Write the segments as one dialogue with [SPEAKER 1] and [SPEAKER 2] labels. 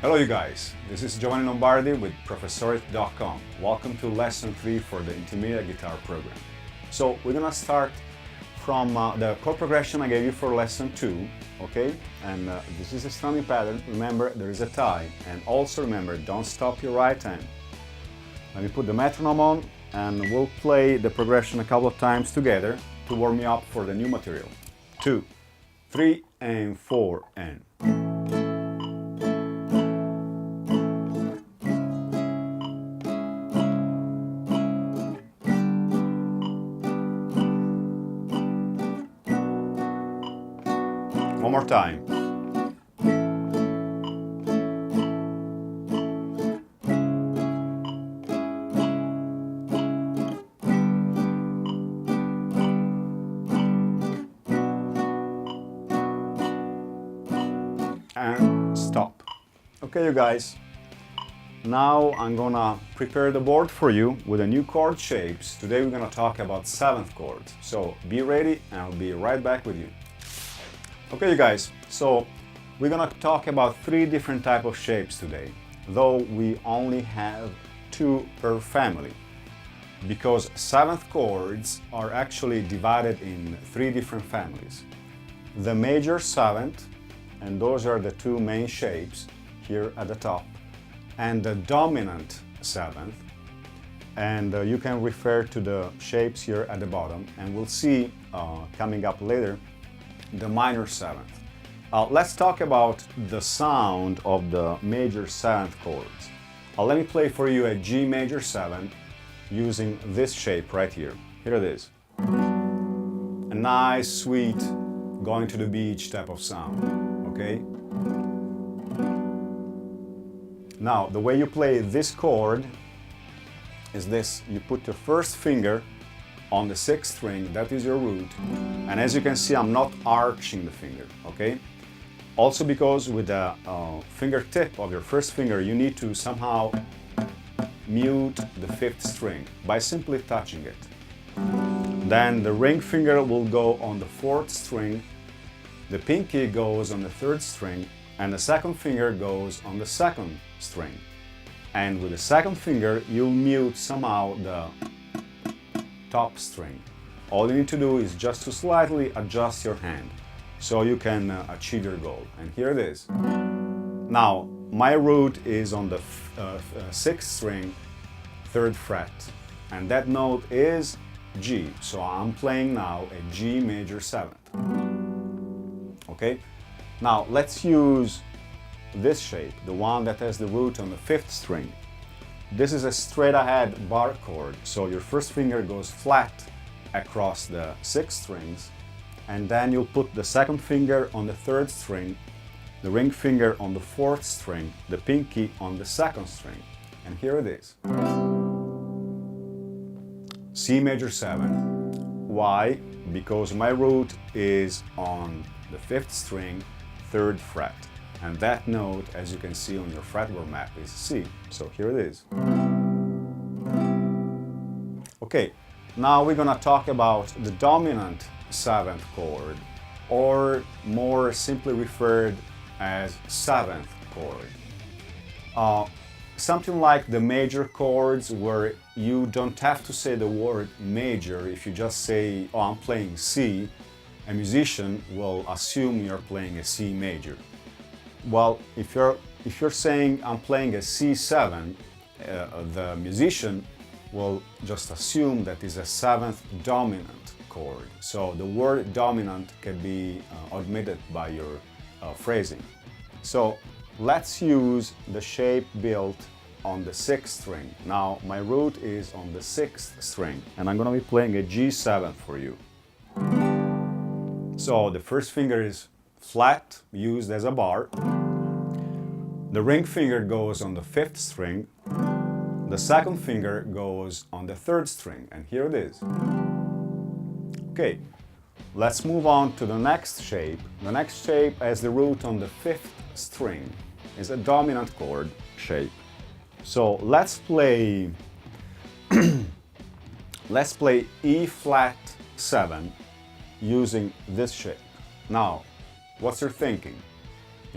[SPEAKER 1] Hello you guys, this is Giovanni Lombardi with Professoric.com. Welcome to lesson 3 for the intermediate guitar program. So we're gonna start from the chord progression I gave you for lesson 2, okay? And this is a strumming pattern. Remember, there is a tie, and also remember, don't stop your right hand. Let me put the metronome on and we'll play the progression a couple of times together to warm you up for the new material. 2, 3, and 4, and... One more time. And stop. Okay, you guys. Now I'm gonna prepare the board for you with the new chord shapes. Today we're gonna talk about 7th chords. So be ready and I'll be right back with you. Okay, you guys, so we're gonna talk about 3 different types of shapes today, though we only have 2 per family, because 7th chords are actually divided in 3 different families. The major 7th, and those are the 2 main shapes here at the top, and the dominant 7th, and you can refer to the shapes here at the bottom, and we'll see coming up later the minor 7th. Let's talk about the sound of the major 7th chords. Let me play for you a G major 7 using this shape right here. Here it is. A nice, sweet, going to the beach type of sound, okay? Now, the way you play this chord is this. You put your first finger on the 6th string, that is your root, and as you can see, I'm not arching the finger, okay? Also because with the fingertip of your first finger, you need to somehow mute the 5th string by simply touching it. Then the ring finger will go on the 4th string, the pinky goes on the 3rd string, and the 2nd finger goes on the 2nd string. And with the 2nd finger, you'll mute somehow the top string. All you need to do is just to slightly adjust your hand so you can achieve your goal. And here it is. Now, my root is on the 6th string, 3rd fret, and that note is G. So I'm playing now a G major 7th. Okay? Now, let's use this shape, the one that has the root on the 5th string. This is a straight ahead bar chord, so your first finger goes flat across the 6 strings, and then you'll put the 2nd finger on the 3rd string, the ring finger on the 4th string, the pinky on the 2nd string, and here it is. C major 7. Why? Because my root is on the 5th string, 3rd fret. And that note, as you can see on your fretboard map, is C. So here it is. Okay, now we're gonna talk about the dominant 7th chord, or more simply referred as 7th chord. Something like the major chords, where you don't have to say the word major. If you just say, oh, I'm playing C, a musician will assume you're playing a C major. Well, if you're saying I'm playing a C7, the musician will just assume that is a 7th dominant chord. So the word dominant can be omitted by your phrasing. So let's use the shape built on the 6th string. Now my root is on the 6th string, and I'm gonna be playing a G7 for you. So the first finger is flat, used as a bar. The ring finger goes on the 5th string. The 2nd finger goes on the 3rd string, and here it is. Okay, let's move on to the next shape. The next shape has the root on the 5th string. It's a dominant chord shape. So let's play E flat 7 using this shape. Now, what's your thinking?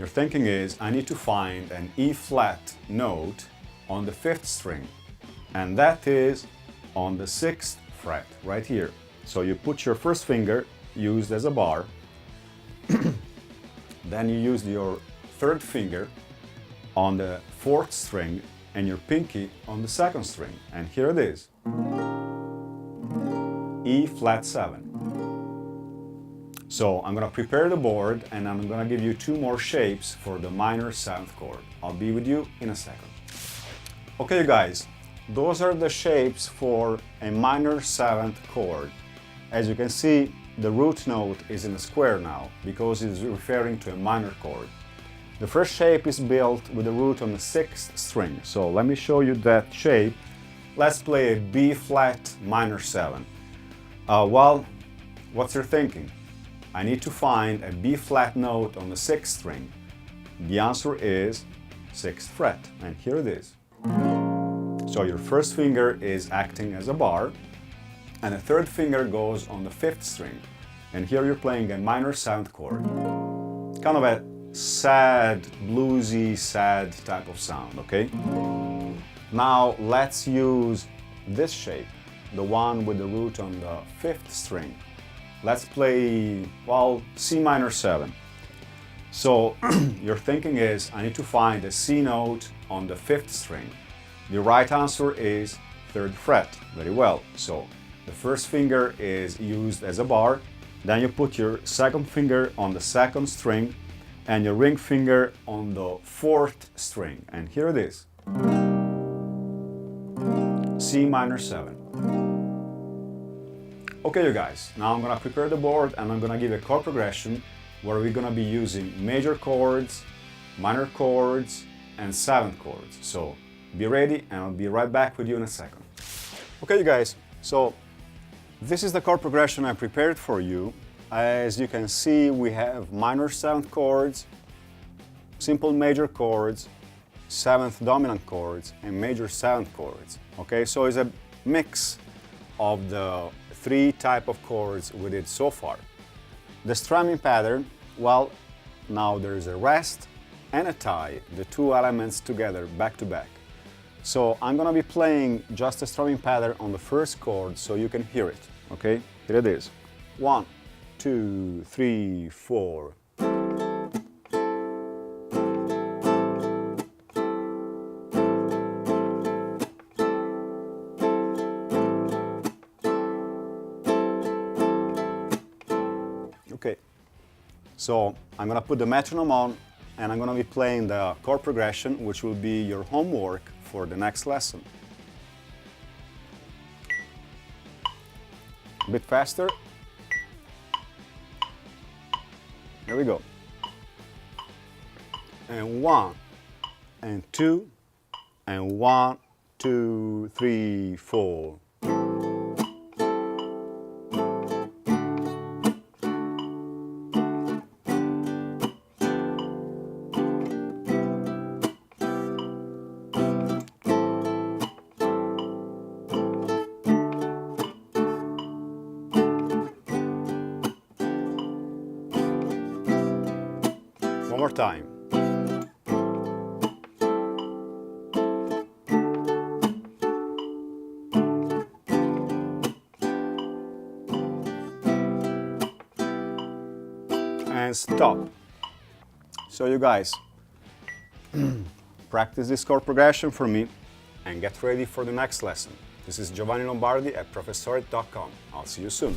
[SPEAKER 1] Your thinking is, I need to find an E flat note on the 5th string, and that is on the 6th fret, right here. So you put your first finger, used as a bar, then you use your 3rd finger on the 4th string and your pinky on the 2nd string, and here it is. E flat 7. So I'm gonna prepare the board and I'm gonna give you 2 more shapes for the minor 7th chord. I'll be with you in a second. Okay, you guys, those are the shapes for a minor 7th chord. As you can see, the root note is in a square now because it's referring to a minor chord. The first shape is built with the root on the 6th string. So let me show you that shape. Let's play a B flat minor 7. Well, what's your thinking? I need to find a B flat note on the 6th string. The answer is 6th fret, and here it is. So your first finger is acting as a bar, and the 3rd finger goes on the 5th string. And here you're playing a minor 7th chord. Kind of a sad, bluesy, sad type of sound, okay? Now let's use this shape, the one with the root on the 5th string. Let's play, well, C minor 7. So your thinking is, I need to find a C note on the 5th string. The right answer is 3rd fret. Very well. So the first finger is used as a bar, then you put your 2nd finger on the 2nd string and your ring finger on the 4th string. And here it is. C minor 7. Okay, you guys, now I'm gonna prepare the board and I'm gonna give a chord progression where we're gonna be using major chords, minor chords, and 7th chords. So be ready and I'll be right back with you in a second. Okay, you guys, so this is the chord progression I prepared for you. As you can see, we have minor 7th chords, simple major chords, 7th dominant chords, and major 7th chords. Okay, so it's a mix of the 3 type of chords we did so far. The strumming pattern, well, now there's a rest and a tie, the 2 elements together back to back. So I'm gonna be playing just a strumming pattern on the first chord so you can hear it, okay? Here it is. 1, 2, 3, 4. Okay, so I'm gonna put the metronome on and I'm gonna be playing the chord progression, which will be your homework for the next lesson. A bit faster. Here we go. And 1, and 2, and 1, 2, 3, 4. One more time. And stop. So you guys, practice this chord progression for me and get ready for the next lesson. This is Giovanni Lombardi at professoric.com. I'll see you soon.